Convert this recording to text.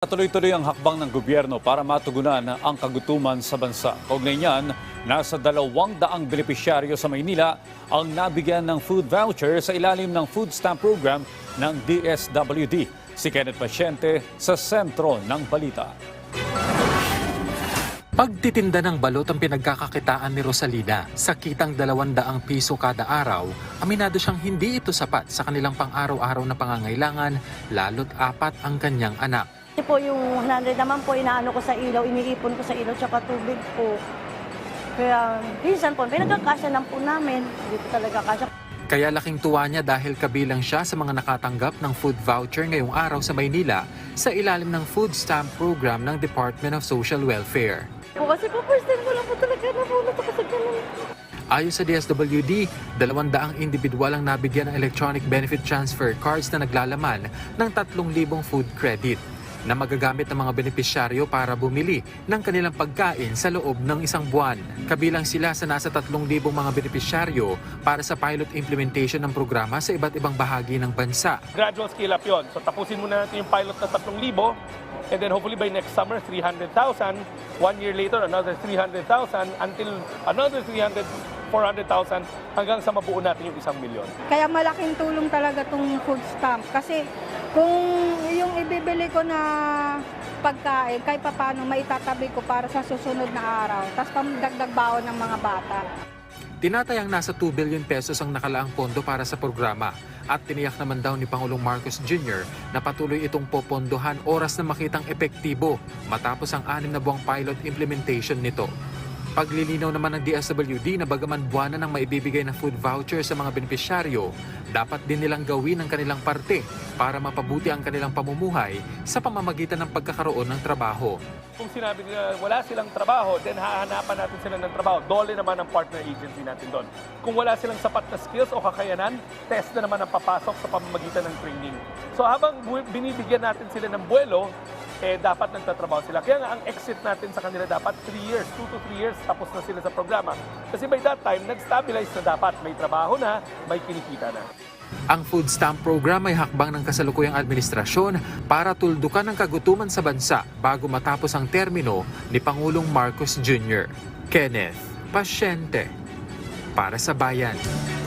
Tuloy-tuloy ang hakbang ng gobyerno para matugunan ang kagutuman sa bansa. Kaugnay niyan, nasa 200 benepisyaryo sa Maynila ang nabigyan ng food voucher sa ilalim ng food stamp program ng DSWD. Si Kenneth Pasyente sa sentro ng balita. Pagtitinda ng balot ang pinagkakakitaan ni Rosalina sa kitang 200 piso kada araw, aminado siyang hindi ito sapat sa kanilang pang-araw-araw na pangangailangan, lalo't 4 ang kanyang anak. Ito po yung 100 naman po, inaano ko sa ilaw, iniipon ko sa ilaw, tsaka tubig po. Kaya minsan po, pinagkakasya lang po namin, dito talaga kasya. Kaya laking tuwa niya dahil kabilang siya sa mga nakatanggap ng food voucher ngayong araw sa Maynila sa ilalim ng food stamp program ng Department of Social Welfare. Kasi po first time ko lang po talaga nabunot ako sa ganun. Ayon sa DSWD, 200 individual ang nabigyan ng electronic benefit transfer cards na naglalaman ng 3,000 food credit na magagamit ng mga benepisyaryo para bumili ng kanilang pagkain sa loob ng isang buwan. Kabilang sila sa nasa 3,000 mga benepisyaryo para sa pilot implementation ng programa sa iba't ibang bahagi ng bansa. Gradual scale up yun. So tapusin muna natin yung pilot na 3,000 and then hopefully by next summer, 300,000. 1 year later, another 300,000 until another 300,000, 400,000 hanggang sa mabuo natin yung 1,000,000. Kaya malaking tulong talaga itong food stamp kasi kung yung ibibili ko na pagkain, kahit paano maitatabi ko para sa susunod na araw, tapos pamdagdag baon ng mga bata. Tinatayang nasa 2 billion pesos ang nakalaang pondo para sa programa at tiniyak naman daw ni Pangulong Marcos Jr. na patuloy itong popondohan oras na makitang epektibo matapos ang 6 na buwang pilot implementation nito. Paglilinaw naman ng DSWD na bagaman buwanan ng maibibigay na food voucher sa mga benepisyaryo, dapat din nilang gawin ang kanilang parte para mapabuti ang kanilang pamumuhay sa pamamagitan ng pagkakaroon ng trabaho. Kung sinabi nila wala silang trabaho, then hahanapan natin sila ng trabaho. Dole naman ang partner agency natin doon. Kung wala silang sapat na skills o kakayanan, test na naman ang papasok sa pamamagitan ng training. So habang binibigyan natin sila ng buwelo, dapat nagtatrabaho sila. Kaya nga ang exit natin sa kanila dapat 3 years, 2 to 3 years, tapos na sila sa programa. Kasi by that time, nag-stabilize na dapat. May trabaho na, may kinikita na. Ang food stamp program ay hakbang ng kasalukuyang administrasyon para tuldukan ang kagutuman sa bansa bago matapos ang termino ni Pangulong Marcos Jr. Kenneth Pasyente para sa Bayan.